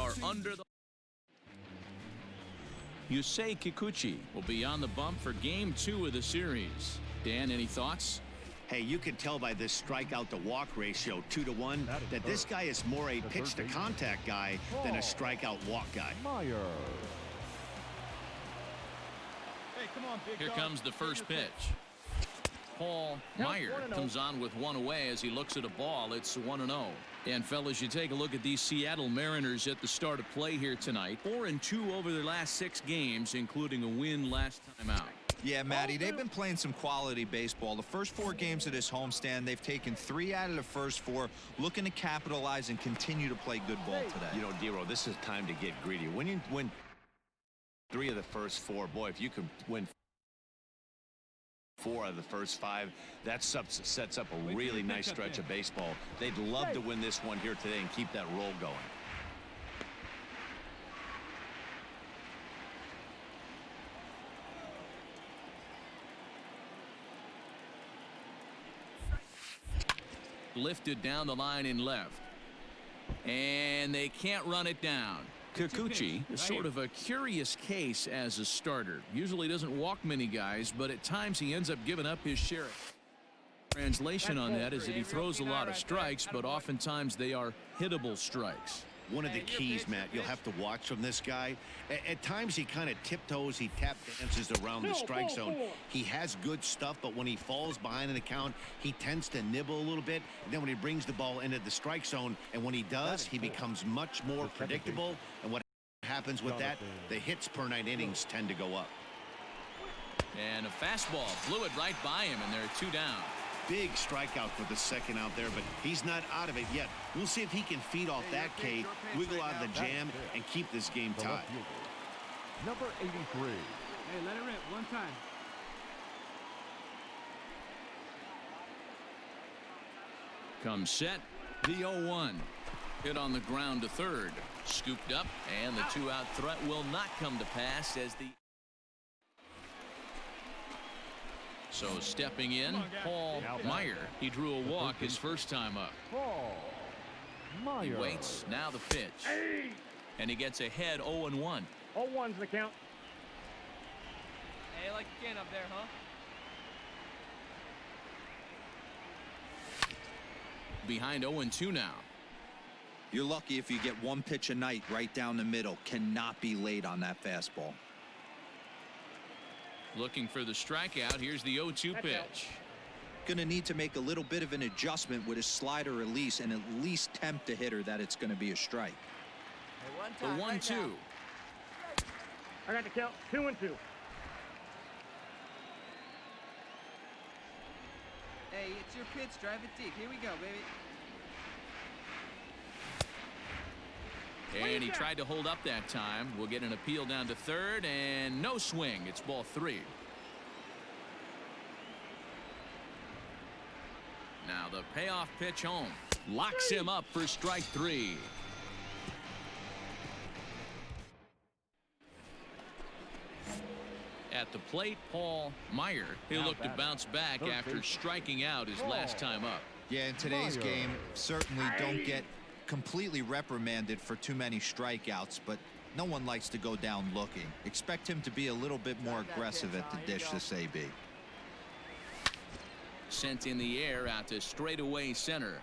are under the. Yusei Kikuchi will be on the bump for game 2 of the series. Dan, any thoughts? Hey, you can tell by this strikeout to walk ratio 2-to-1 that this guy is more a pitch to contact guy than a strikeout walk guy. Hey, come on, big Here dog. comes the first pitch. Paul Meyer comes on with one away as he looks at a ball. It's 1-0. And fellas, you take a look at these Seattle Mariners at the start of play here tonight. 4-2 over their last 6 games, including a win last time out. Yeah, Matty, they've been playing some quality baseball. The first 4 games of this homestand, they've taken 3 out of the first 4, looking to capitalize and continue to play good ball today. You know, Dero, this is time to get greedy. When you win 3 of the first 4, boy, if you can win 4 out of the first 5, that sets up a really nice stretch of baseball. They'd love to win this one here today and keep that roll going. Lifted down the line in left. And they can't run it down. Kikuchi is sort of a curious case as a starter. Usually doesn't walk many guys, but at times he ends up giving up his share. Translation on that is that he throws a lot of strikes, but oftentimes they are hittable strikes. One of the keys, Matt, you'll have to watch from this guy. At times he kind of tiptoes, he tap dances around the strike zone. He has good stuff, but when he falls behind an account, he tends to nibble a little bit. And then when he brings the ball into the strike zone, and when he does, he becomes much more predictable. And what happens with that, the hits per 9 innings tend to go up. And a fastball blew it right by him, and there are 2 down. Big strikeout for the second out there, but he's not out of it yet. We'll see if he can feed off that K, wiggle out of the jam, and keep this game tied. Number 83. Hey, let it rip one time. Comes set. The 0-1. Hit on the ground to third. Scooped up, and the 2-out threat will not come to pass as the. So stepping in, Paul Meyer. He drew a walk his first time up. He waits. Now the pitch. And he gets ahead 0-1. 0-1's the count. Hey, like again up there, huh? Behind 0-2 now. You're lucky if you get 1 pitch a night right down the middle. Cannot be late on that fastball. Looking for the strikeout. Here's the 0-2 pitch. Going to need to make a little bit of an adjustment with his slider release and at least tempt the hitter that it's going to be a strike. The 1-2. I got the count. 2-2. Hey, it's your pitch. Drive it deep. Here we go, baby. And he tried to hold up that time. We'll get an appeal down to third, and no swing. It's ball 3. Now the payoff pitch home. Locks him up for strike 3. At the plate, Paul Meyer. He'll look to bounce back after striking out his last time up. Yeah, in today's game, certainly don't get completely reprimanded for too many strikeouts, but no one likes to go down looking. Expect him to be a little bit more aggressive at the dish this AB. Sent in the air out to straightaway center.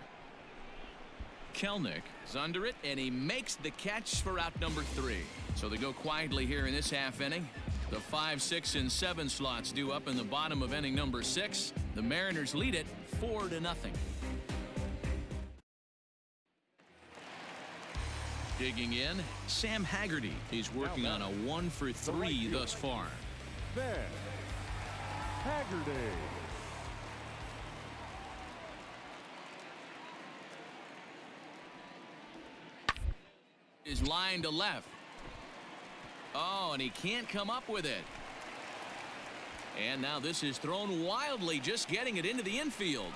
Kelnick is under it, and he makes the catch for out number 3. So they go quietly here in this half inning. The 5, 6, and 7 slots due up in the bottom of inning number 6. The Mariners lead it 4-0. Digging in, Sam Haggerty. He's working on a 1 for 3 thus far. There. Haggerty. Is line to left. Oh, and he can't come up with it. And now this is thrown wildly, just getting it into the infield.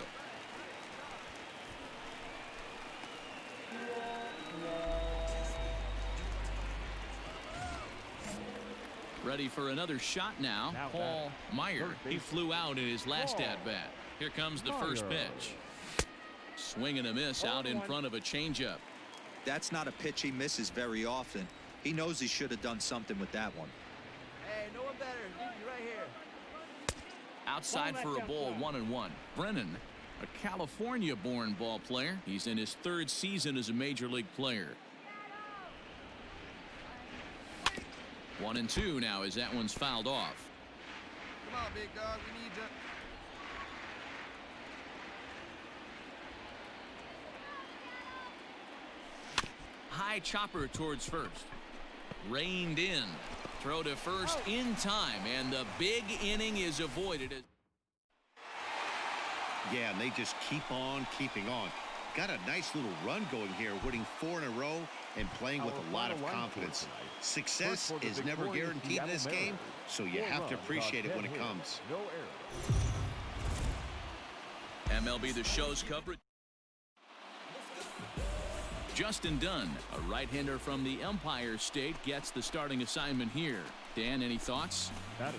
Ready for another shot now. Paul Meyer. He flew out in his last at-bat. Here comes the first pitch. Swing and a miss out in front of a changeup. That's not a pitch he misses very often. He knows he should have done something with that one. Hey, no one better. You're right here. Outside for a ball, 1-1. Brennan, a California-born ball player. He's in his 3rd season as a major league player. 1-2 now as that one's fouled off. Come on, big dog. We need you. High chopper towards first. Reined in. Throw to first in time, and the big inning is avoided. Yeah, and they just keep on keeping on. Got a nice little run going here, winning 4 in a row and playing with a lot of confidence. Success is never guaranteed in this game, so you have to appreciate it when it comes. No errors. MLB The Show's coverage. Justin Dunn, a right-hander from the Empire State, gets the starting assignment here. Dan, any thoughts?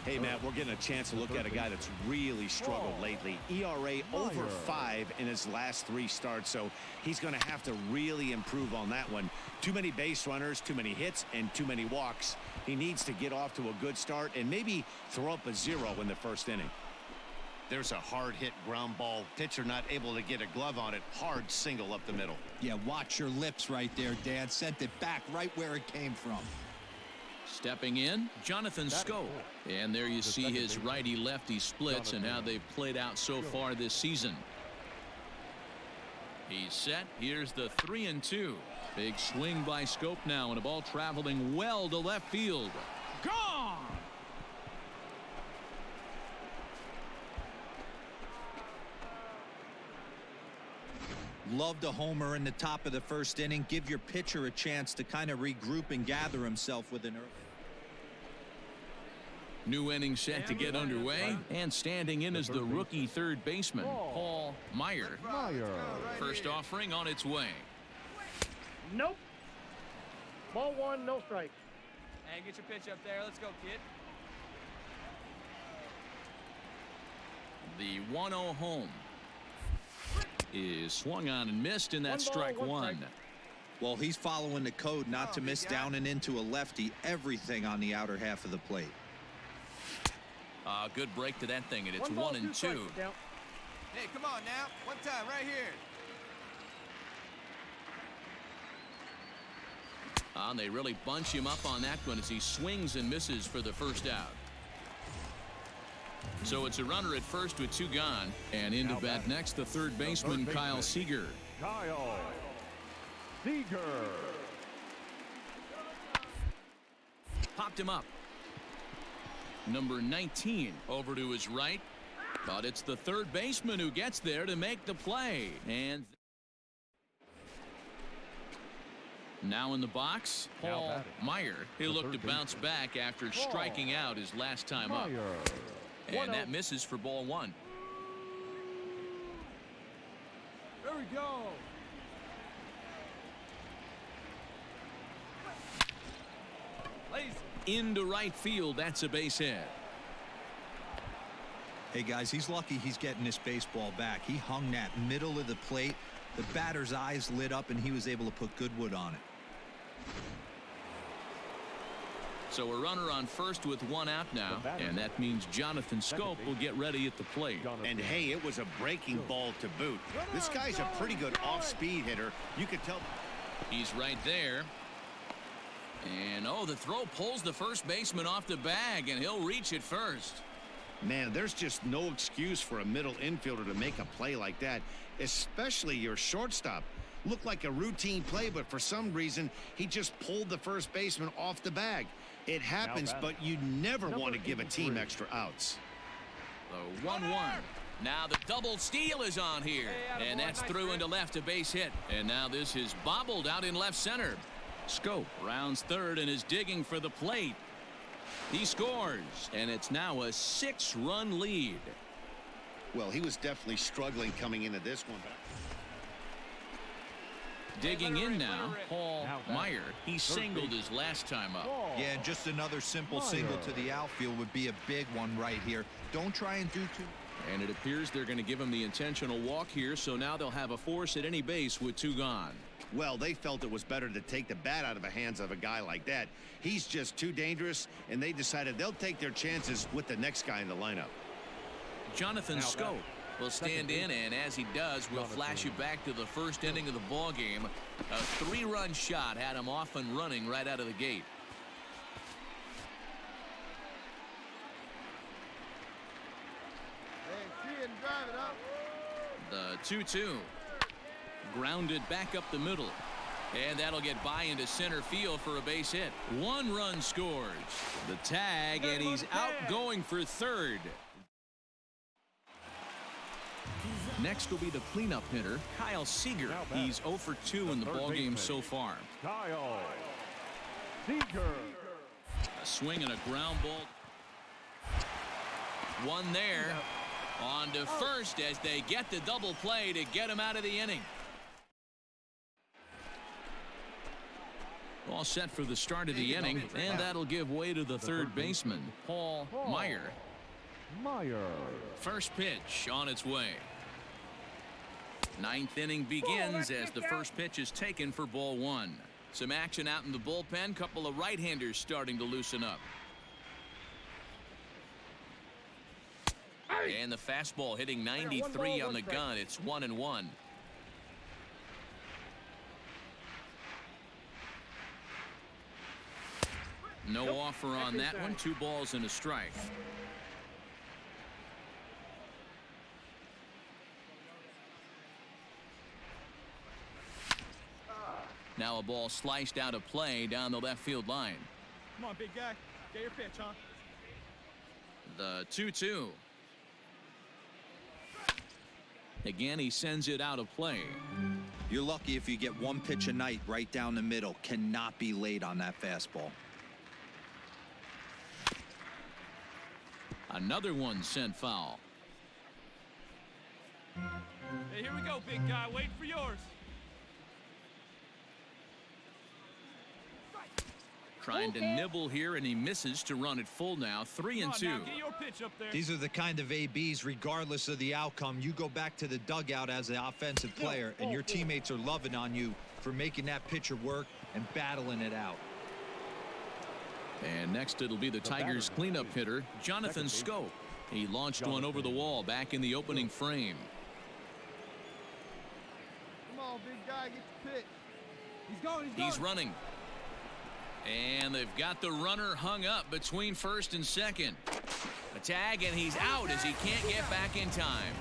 Hey, Matt, we're getting a chance to look at a guy that's really struggled lately. ERA over 5 in his last 3 starts, so he's going to have to really improve on that one. Too many base runners, too many hits, and too many walks. He needs to get off to a good start and maybe throw up a 0 in the 1st inning. There's a hard hit ground ball. Pitcher not able to get a glove on it. Hard single up the middle. Yeah, watch your lips right there, Dad. Sent it back right where it came from. Stepping in, Jonathan Scope. And there you see his righty-lefty splits and how they've played out so far this season. He's set. Here's the 3-2. Big swing by Scope now, and a ball traveling well to left field. Gone! Loved a homer in the top of the 1st inning. Give your pitcher a chance to kind of regroup and gather himself with an early. New inning set to get underway, and standing in is the rookie 3rd baseman, Paul Meyer. First offering on its way. Nope. Ball 1, no strikes. Hey, get your pitch up there. Let's go, kid. The 1-0 home is swung on and missed, and that's strike 1. Well, he's following the code not to miss down and into a lefty. Everything on the outer half of the plate. Good break to that thing, and it's 1-2. Hey, come on now. One time right here. And they really bunch him up on that one as he swings and misses for the 1st out. So it's a runner at first with 2 gone, and into bat next the 3rd baseman, Kyle Seager. Kyle Seager. Popped him up. Number 19 over to his right, but it's the 3rd baseman who gets there to make the play. And now in the box, Paul Meyer. He'll look to bounce back after striking out his last time up. And that misses for ball 1. There we go. Lazy. Into right field. That's a base hit. Hey, guys, he's lucky he's getting this baseball back. He hung that middle of the plate. The batter's eyes lit up, and he was able to put good wood on it. So a runner on first with 1 out now, and that means Jonathan Scope will get ready at the plate. And hey, it was a breaking ball to boot. This guy's a pretty good off-speed hitter. You could tell. He's right there. And the throw pulls the 1st baseman off the bag, and he'll reach it first. Man, there's just no excuse for a middle infielder to make a play like that, especially your shortstop. Looked like a routine play, but for some reason, he just pulled the 1st baseman off the bag. It happens, but you never want to give a team extra outs. The 1-1. Now the double steal is on here, and that's through into left, a base hit. And now this is bobbled out in left center. Scope rounds 3rd and is digging for the plate. He scores, and it's now a 6-run lead. Well, he was definitely struggling coming into this one. Digging in now, Paul Meyer. He singled his last time up. Yeah, just another simple single to the outfield would be a big one right here. Don't try and do too. And it appears they're going to give him the intentional walk here, so now they'll have a force at any base with 2 gone. Well, they felt it was better to take the bat out of the hands of a guy like that. He's just too dangerous, and they decided they'll take their chances with the next guy in the lineup. Jonathan Scope will stand in, and as he does, we'll flash you back to the first inning of the ball game. A 3-run shot had him off and running right out of the gate. The 2-2. Grounded back up the middle. And that'll get by into center field for a base hit. 1 run scores. The tag, and he's out going for third. Next will be the cleanup hitter, Kyle Seager. He's 0 for 2 in the ball game so far. Kyle Seager. A swing and a ground ball. One there. On to first as they get the double play to get him out of the inning. All set for the start of the inning, and that'll give way to the third baseman, Paul Meyer. First pitch on its way. 9th inning begins as the first pitch is taken for ball 1. Some action out in the bullpen. Couple of right-handers starting to loosen up. And the fastball hitting 93 on the gun. It's 1-1. No offer on that one. 2 balls and a strike. Now a ball sliced out of play down the left field line. Come on, big guy. Get your pitch, huh? The 2-2. Again, he sends it out of play. You're lucky if you get 1 pitch a night right down the middle. Cannot be late on that fastball. Another one sent foul. Hey, here we go, big guy. Wait for yours. Trying to nibble here, and he misses to run it full now. 3-2. Now, get your pitch up there. These are the kind of ABs, regardless of the outcome, you go back to the dugout as an offensive player, and your teammates are loving on you for making that pitcher work and battling it out. And next it'll be the Tigers cleanup hitter, Jonathan Scope. He launched one over the wall back in the opening frame. Come on, big guy, get your pitch. He's going. He's running. And they've got the runner hung up between first and second. A tag, and he's out as he can't get back in time.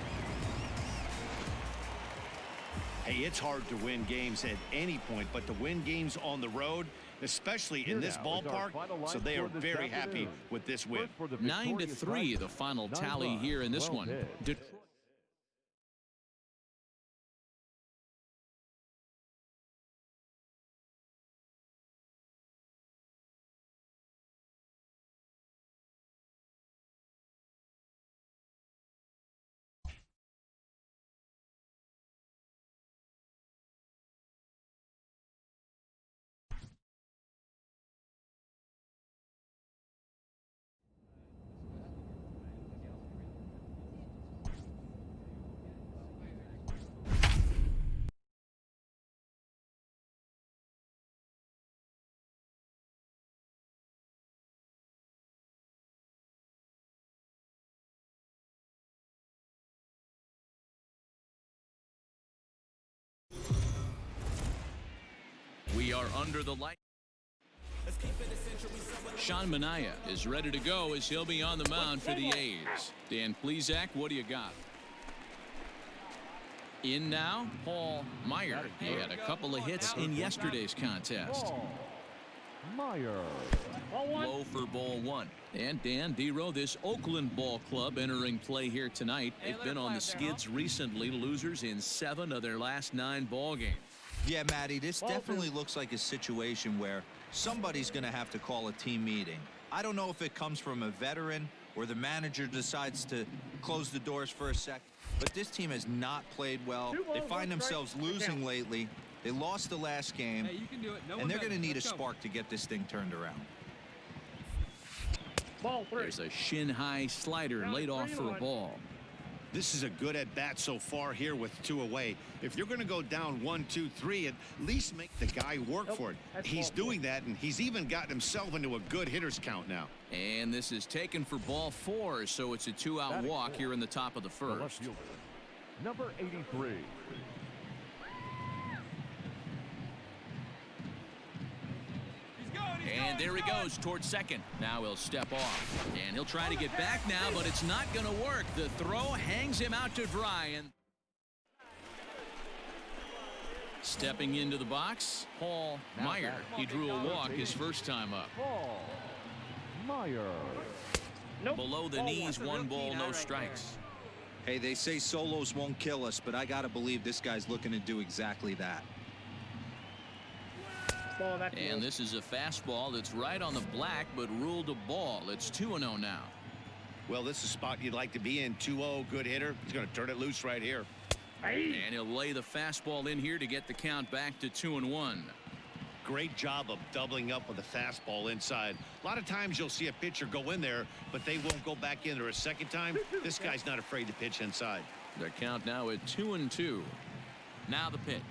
Hey, it's hard to win games at any point, but to win games on the road, especially in this ballpark, so they are very happy with this win. 9-3, the final tally here in this one. We are under the light. Sean Manaea is ready to go as he'll be on the mound for the A's. Dan Plesac, what do you got? In now, Paul Meyer. He had a couple of hits in yesterday's contest. Meyer. Low for ball 1. And Dan Dero, this Oakland ball club entering play here tonight. They've been on the skids recently, losers in 7 of their last 9 ball games. Yeah, Matty, this definitely looks like a situation where somebody's going to have to call a team meeting. I don't know if it comes from a veteran or the manager decides to close the doors for a sec, but this team has not played well. They find themselves losing lately. They lost the last game, Hey, you can do it. and they're going to need a spark to get this thing turned around. Ball 3. There's a shin-high slider laid off for a ball. This is a good at-bat so far here with 2 away. If you're going to go down 1, 2, 3, at least make the guy work for it. He's doing that, and he's even gotten himself into a good hitter's count now. And this is taken for ball 4, so it's a 2-out walk here in the top of the first. Number 83. And there he goes towards second. Now he'll step off. And he'll try to get back now, but it's not going to work. The throw hangs him out to dry. And stepping into the box, Paul Meyer. He drew a walk his first time up. Paul Meyer. Below the knees, 1 ball, no strikes. Hey, they say solos won't kill us, but I got to believe this guy's looking to do exactly that. And this is a fastball that's right on the black, but ruled a ball. It's 2-0 now. Well, this is a spot you'd like to be in. 2-0, good hitter. He's going to turn it loose right here. And he'll lay the fastball in here to get the count back to 2-1. Great job of doubling up with a fastball inside. A lot of times you'll see a pitcher go in there, but they won't go back in there a second time. This guy's not afraid to pitch inside. The count now at 2-2. Now the pitch.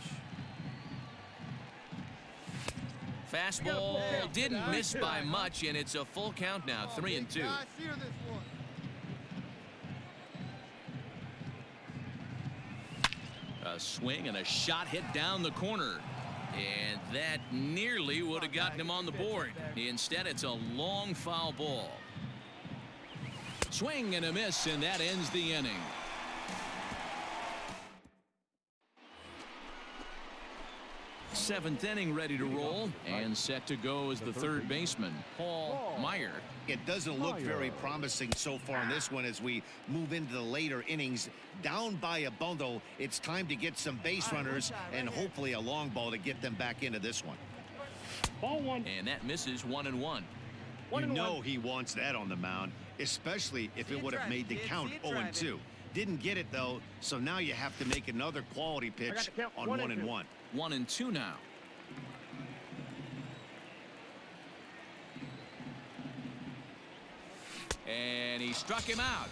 Fastball didn't miss by much, and it's a full count now, 3-2. A swing and a shot hit down the corner. And that nearly would have gotten him on the board. Instead, it's a long foul ball. Swing and a miss, and that ends the inning. Seventh inning ready to roll, and set to go as the third baseman, Paul Meyer. It doesn't look very promising so far in this one as we move into the later innings. Down by a bundle, it's time to get some base runners and hopefully a long ball to get them back into this one. Ball 1. And that misses 1-1. You know he wants that on the mound, especially if it would have made the count 0-2. Didn't get it, though, so now you have to make another quality pitch on 1-1. 1-2 now. And he struck him out.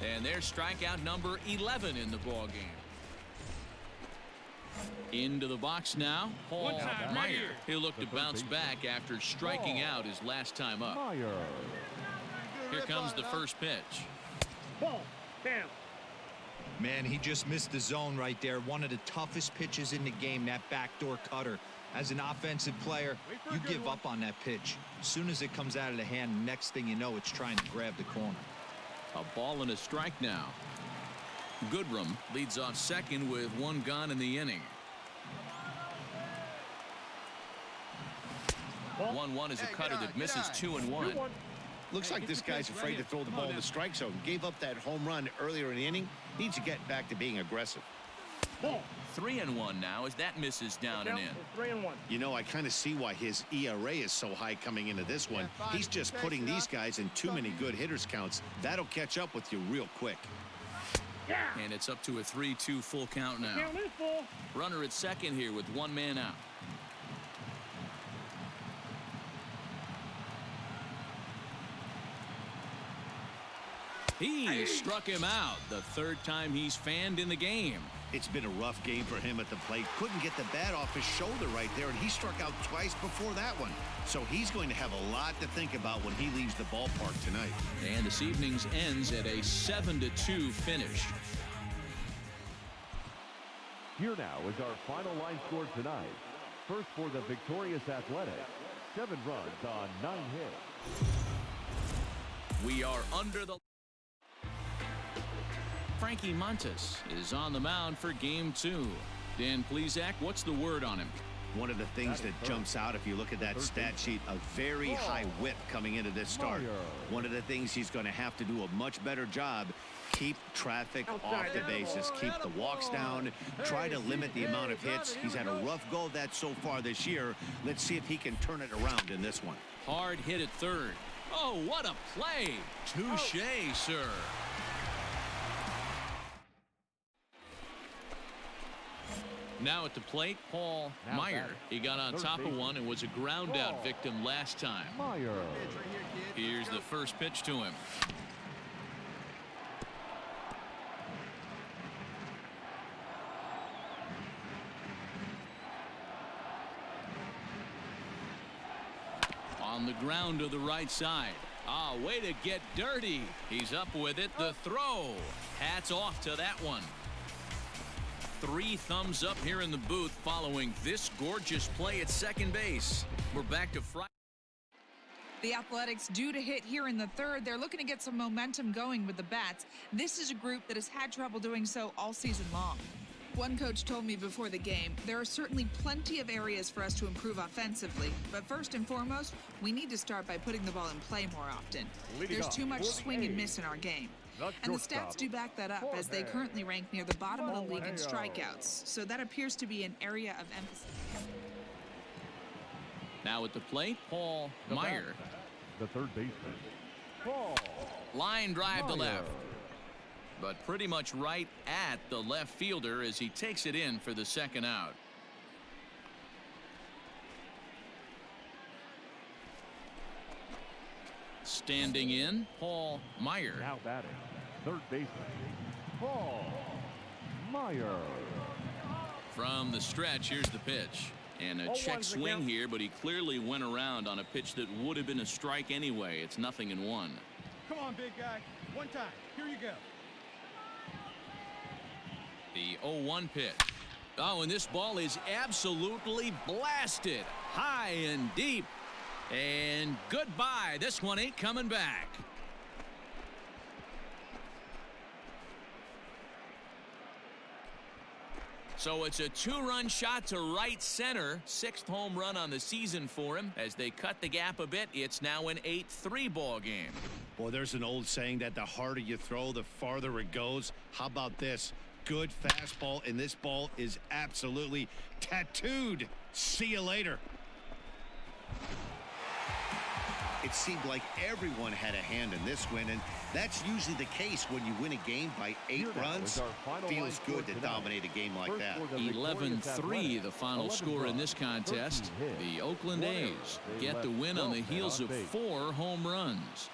And there's strikeout number 11 in the ball game. Into the box now, Paul Meyer. He'll look to bounce back after striking out his last time up. Meyer. Here comes the first pitch. Ball down. Man, he just missed the zone right there. One of the toughest pitches in the game, that backdoor cutter. As an offensive player, you give up on that pitch. As soon as it comes out of the hand, next thing you know, it's trying to grab the corner. A ball and a strike now. Goodrum leads off second with 1 gone in the inning. 1-1 is a cutter that misses 2-1. Looks like this guy's afraid to throw the ball in the strike zone. Gave up that home run earlier in the inning. Needs to get back to being aggressive. 3-1 now as that misses down and in. 3-1. You know, I kind of see why his ERA is so high coming into this one. He's just putting these guys in too many good hitters counts. That'll catch up with you real quick. And it's up to a 3-2 full count now. Count is full. Runner at second here with 1 man out. He struck him out the third time he's fanned in the game. It's been a rough game for him at the plate. Couldn't get the bat off his shoulder right there, and he struck out twice before that one. So he's going to have a lot to think about when he leaves the ballpark tonight. And this evening's ends at a 7-2 finish. Here now is our final line score tonight. First for the victorious Athletics, 7 runs on 9 hits. We are under the... Frankie Montes is on the mound for game 2. Dan Plesac, what's the word on him? One of the things that jumps out if you look at that stat sheet, a very high whip coming into this start. One of the things he's going to have to do a much better job, keep traffic off the bases, keep the walks down, try to limit the amount of hits. He's had a rough go of that so far this year. Let's see if he can turn it around in this one. Hard hit at third. Oh, what a play. Touche, sir. Now at the plate, Paul Meyer. He got on top of one and was a ground out victim last time. Meyer. Here's the first pitch to him. On the ground to the right side. Ah, way to get dirty. He's up with it. The throw. Hats off to that one. 3 thumbs up here in the booth following this gorgeous play at second base. We're back to Friday. The Athletics due to hit here in the third. They're looking to get some momentum going with the bats. This is a group that has had trouble doing so all season long. One coach told me before the game, there are certainly plenty of areas for us to improve offensively, but first and foremost, we need to start by putting the ball in play more often. There's too much swing and miss in our game. And the stats do back that up, as they currently rank near the bottom of the league in strikeouts, so that appears to be an area of emphasis. Now at the plate, Paul Meyer. The third baseman, Paul. Line drive to Meyer. left. But pretty much right at the left fielder as he takes it in for the second out. Standing in, Paul Meyer. Now batting, third baseman, Paul Meyer. From the stretch, here's the pitch. And a check swing here, but he clearly went around on a pitch that would have been a strike anyway. It's 0-1. Come on, big guy. One time. Here you go. The 0-1 pitch. Oh, and this ball is absolutely blasted. High and deep. And goodbye. This one ain't coming back. So it's a 2-run shot to right center. 6th home run on the season for him. As they cut the gap a bit, it's now an 8-3 ball game. Boy, there's an old saying that the harder you throw, the farther it goes. How about this? Good fastball, and this ball is absolutely tattooed. See you later. It seemed like everyone had a hand in this win, and that's usually the case when you win a game by 8 runs. Feels good to dominate a game like that. 11-3 the final score in this contest. The Oakland A's get the win on the heels of 4 home runs.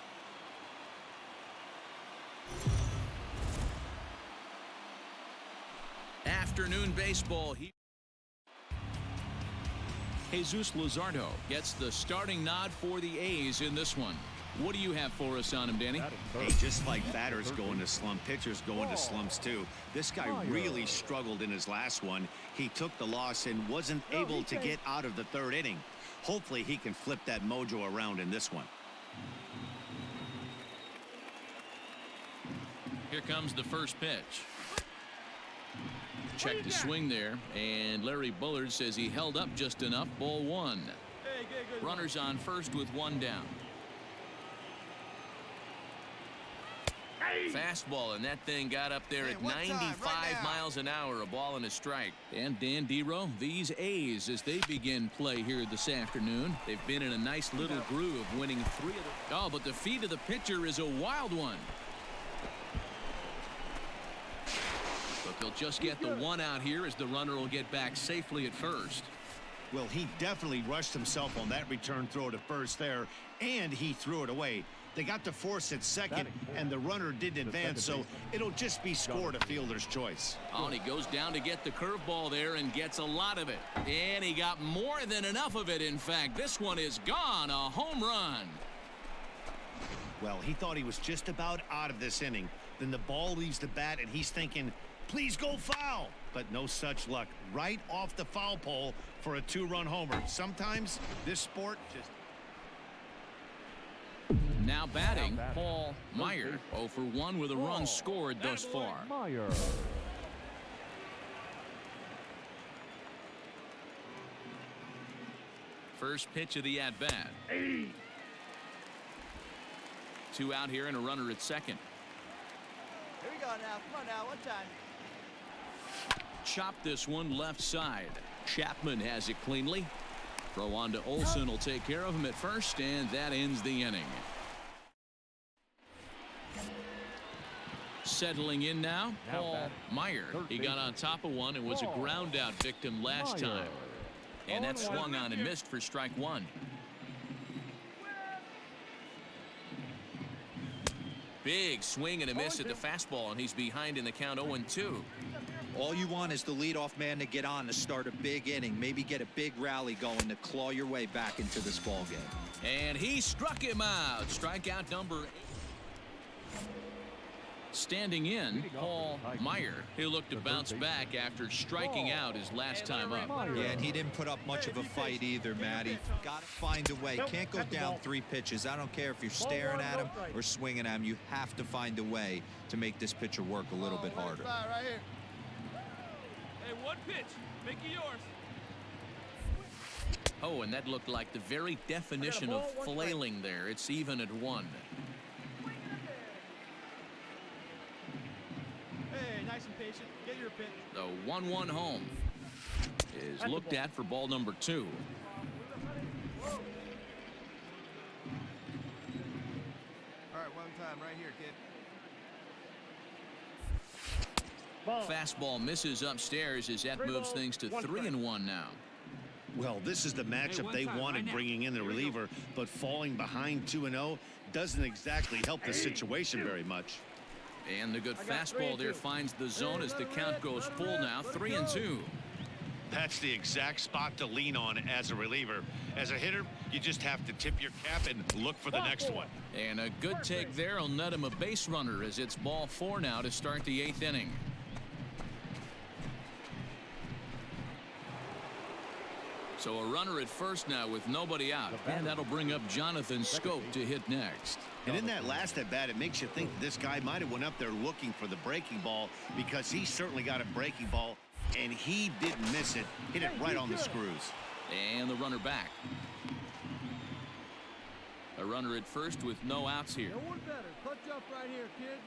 Afternoon baseball here. Jesus Luzardo gets the starting nod for the A's in this one. What do you have for us on him, Danny? Hey, just like batters go into slump, pitchers go into slumps too. This guy really struggled in his last one. He took the loss and wasn't able to get out of the 3rd inning. Hopefully he can flip that mojo around in this one. Here comes the first pitch. Check the swing there, and Larry Bullard says he held up just enough. Ball 1. Runners on first with 1 down. Fastball, and that thing got up there at 95 miles an hour, a ball and a strike. And Dan Dero, these A's, as they begin play here this afternoon, they've been in a nice little groove, winning 3 of them. Oh, but the feed of the pitcher is a wild one. But they'll just get the 1 out here as the runner will get back safely at first. Well, he definitely rushed himself on that return throw to first there, and he threw it away. They got to force at second, and the runner didn't advance, so it'll just be scored a fielder's choice. Oh, and he goes down to get the curveball there and gets a lot of it. And he got more than enough of it, in fact. This one is gone, a home run. Well, he thought he was just about out of this inning. Then the ball leaves the bat, and he's thinking, please go foul. But no such luck. Right off the foul pole for a 2-run homer. Sometimes this sport just... Now batting, Paul Meyer, 0 for 1 with a run scored thus far. Meyer. First pitch of the at-bat. 2 out here and a runner at second. Here we go now. Come on now. One time. Chop this one left side. Chapman has it cleanly. Throw on to Olsen will take care of him at first, and that ends the inning. Settling in now, Paul Meyer. He got on top of one and was a ground out victim last time. And that swung on and missed for strike 1. Big swing and a miss at the fastball, and he's behind in the count 0-2. All you want is the leadoff man to get on to start a big inning, maybe get a big rally going to claw your way back into this ball game. And he struck him out. Strikeout number 8. Standing in, Paul Meyer. He'll look to bounce back after striking out his last time up. Yeah, and he didn't put up much of a fight either, Matty. Got to find a way. Can't go down 3 pitches. I don't care if you're staring at him or swinging at him. You have to find a way to make this pitcher work a little bit harder. Right here. Hey, 1 pitch. Make it yours. Oh, and that looked like the very definition of flailing there. It's even at 1. Hey, nice and patient. Get your pitch. The 1-1 home is looked at for ball number 2. All right, 1 time right here, kid. Fastball misses upstairs as that moves things to 3-1 now. Well, this is the matchup they wanted, bringing in the reliever, but falling behind 2-0 doesn't exactly help the situation very much. And the good fastball there finds the zone as the count goes full now. 3-2. That's the exact spot to lean on as a reliever. As a hitter, you just have to tip your cap and look for the next one. And a good take there will net him a base runner as it's ball 4 now to start the 8th inning. So a runner at first now with nobody out, and that'll bring up Jonathan Scope to hit next. And in that last at bat, it makes you think this guy might have went up there looking for the breaking ball, because he certainly got a breaking ball and he didn't miss it. Hit it right on the screws. And the runner back. A runner at first with no outs here. No one better. Clutch up right here, kid.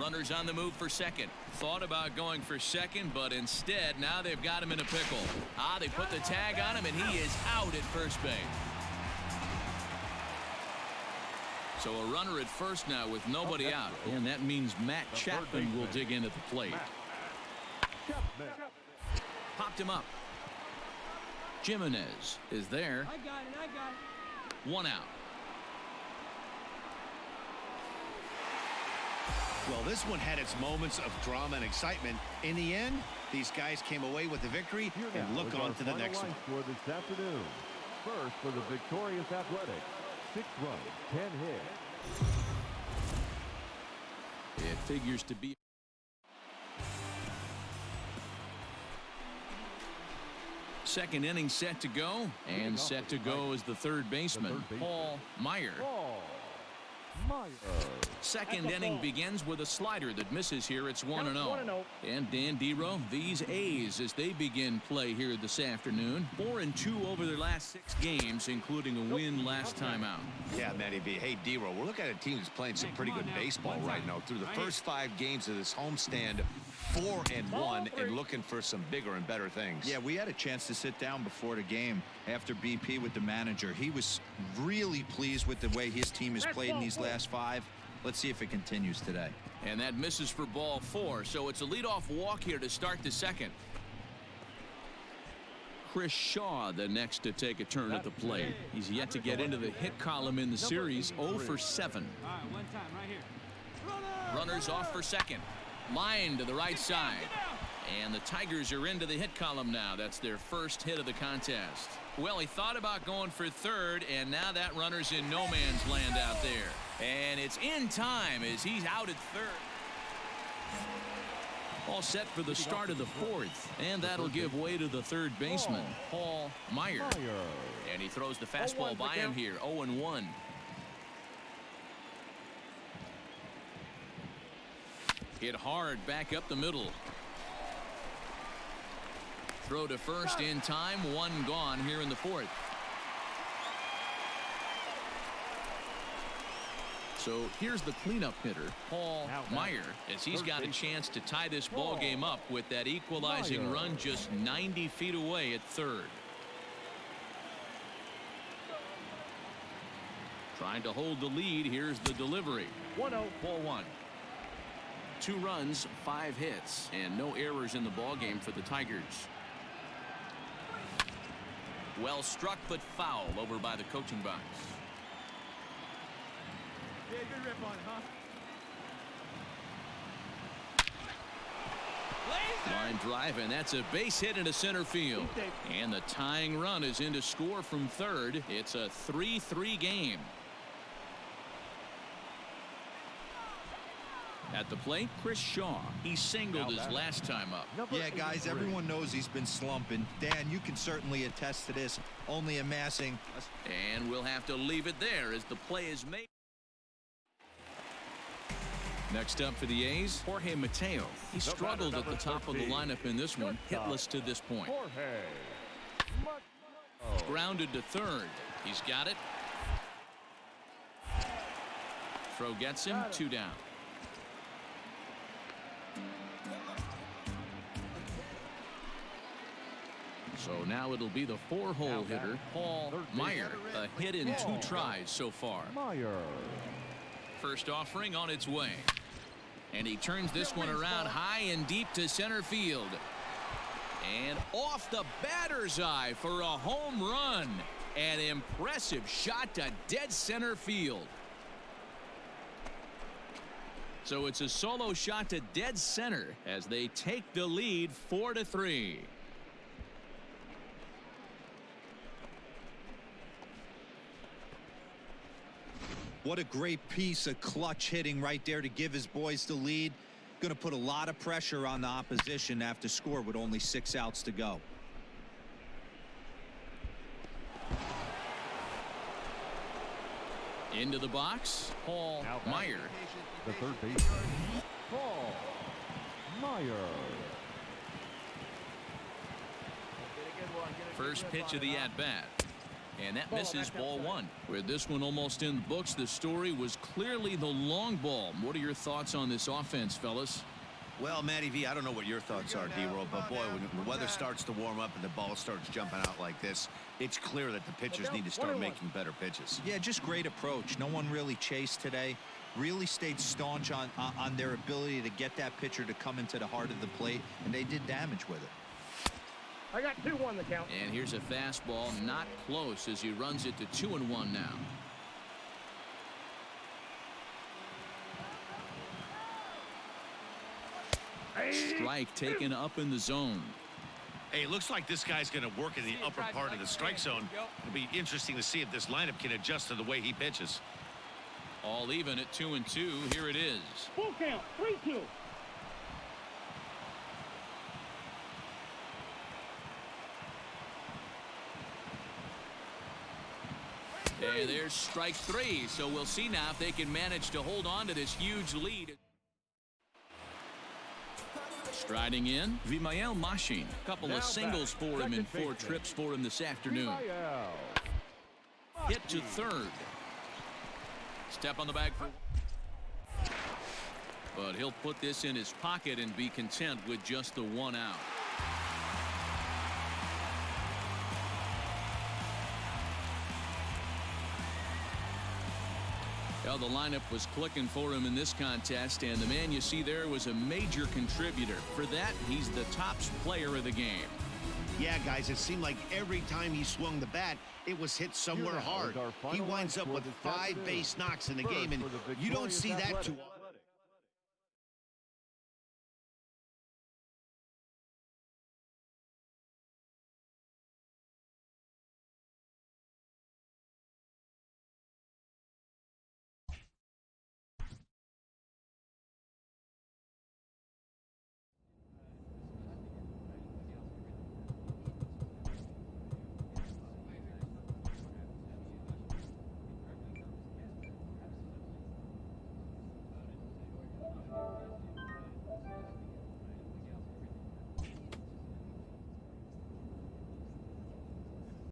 Runners on the move for second. Thought about going for second, but instead now they've got him in a pickle. They put the tag on him and he is out at first base. So a runner at first now with nobody out, and that means Matt Chapman will dig in at the plate. Popped him up. Jimenez is there. I got it. 1 out. Well, this one had its moments of drama and excitement. In the end, these guys came away with the victory and look on to the next one. For this afternoon. First for the victorious Athletics. 6 runs, 10 hits. It figures to be. Second inning set to go, and set to go is the third baseman, Paul Meyer. Second inning begins with a slider that misses here. It's 1-0. And Dan Dero, these A's, as they begin play here this afternoon, 4-2 over their last 6 games, including a win last time out. Yeah, Matty B. Hey, Dero, we're looking at a team that's playing some pretty good baseball right now. Through the first 5 games of this homestand, 4-1, and looking for some bigger and better things. Yeah, we had a chance to sit down before the game after BP with the manager. He was really pleased with the way his team has played in these last 5. Let's see if it continues today. And that misses for ball 4, so it's a leadoff walk here to start the second. Chris Shaw the next to take a turn at the plate. He's yet to get into the hit column in the series. 0 for 7. All right, 1 time right here. Runners off for second. Line to the right side. And the Tigers are into the hit column now. That's their first hit of the contest. Well, he thought about going for third, and now that runner's in no man's land out there. And it's in time as he's out at third. All set for the start of the 4th, and that'll give way to the third baseman, Paul Meyer. And he throws the fastball by him here, 0-1. Hit hard back up the middle. Throw to first in time, 1 gone here in the 4th. So here's the cleanup hitter, Paul Meyer, as he's got a chance to tie this ball game up with that equalizing run just 90 feet away at third. Trying to hold the lead. Here's the delivery. 1-0, ball 1. 2 runs, 5 hits, and no errors in the ball game for the Tigers. Well struck, but foul over by the coaching box. Yeah, good rip on it, huh? Line drive, and that's a base hit into center field. And the tying run is in to score from third. It's a 3-3 game. At the plate, Chris Shaw. He singled his last time up. Yeah, guys, everyone knows he's been slumping. Dan, you can certainly attest to this. Only amassing. And we'll have to leave it there as the play is made. Next up for the A's, Jorge Mateo. He struggled at the top of the lineup in this one, hitless to this point. Grounded to third. He's got it. Throw gets him, 2 down. So now it'll be the 4-hole hitter, Paul Meyer. A hit in 2 tries so far. First offering on its way. And he turns this one around high and deep to center field. And off the batter's eye for a home run. An impressive shot to dead center field. So it's a solo shot to dead center as they take the lead 4-3. What a great piece of clutch hitting right there to give his boys the lead. Going to put a lot of pressure on the opposition after score with only 6 outs to go. Into the box, Paul Meyer. The third baseman, Paul Meyer. First pitch of the at-bat. And that misses ball 1. With this one almost in the books, the story was clearly the long ball. What are your thoughts on this offense, fellas? Well, Matty V, I don't know what your thoughts are, D-Roll, but boy, when the weather starts to warm up and the ball starts jumping out like this, it's clear that the pitchers need to start making better pitches. Yeah, just great approach. No one really chased today. Really stayed staunch on their ability to get that pitcher to come into the heart of the plate, and they did damage with it. I got 2-1 the count. And here's a fastball not close as he runs it to 2-1 now. Strike taken up in the zone. Hey, it looks like this guy's going to work in the upper part of the strike zone. It'll be interesting to see if this lineup can adjust to the way he pitches. All even at 2-2. Here it is. Full count, 3-2. And there's strike 3. So we'll see now if they can manage to hold on to this huge lead. Striding in, Vimael Machin. Couple of singles for him and 4 trips for him this afternoon. Hit to third. Step on the bag for. But he'll put this in his pocket and be content with just the 1 out. Well, the lineup was clicking for him in this contest, and the man you see there was a major contributor. For that, he's the top player of the game. Yeah, guys, it seemed like every time he swung the bat, it was hit somewhere hard. He winds up with 5 base knocks in the game, and you don't see that too often.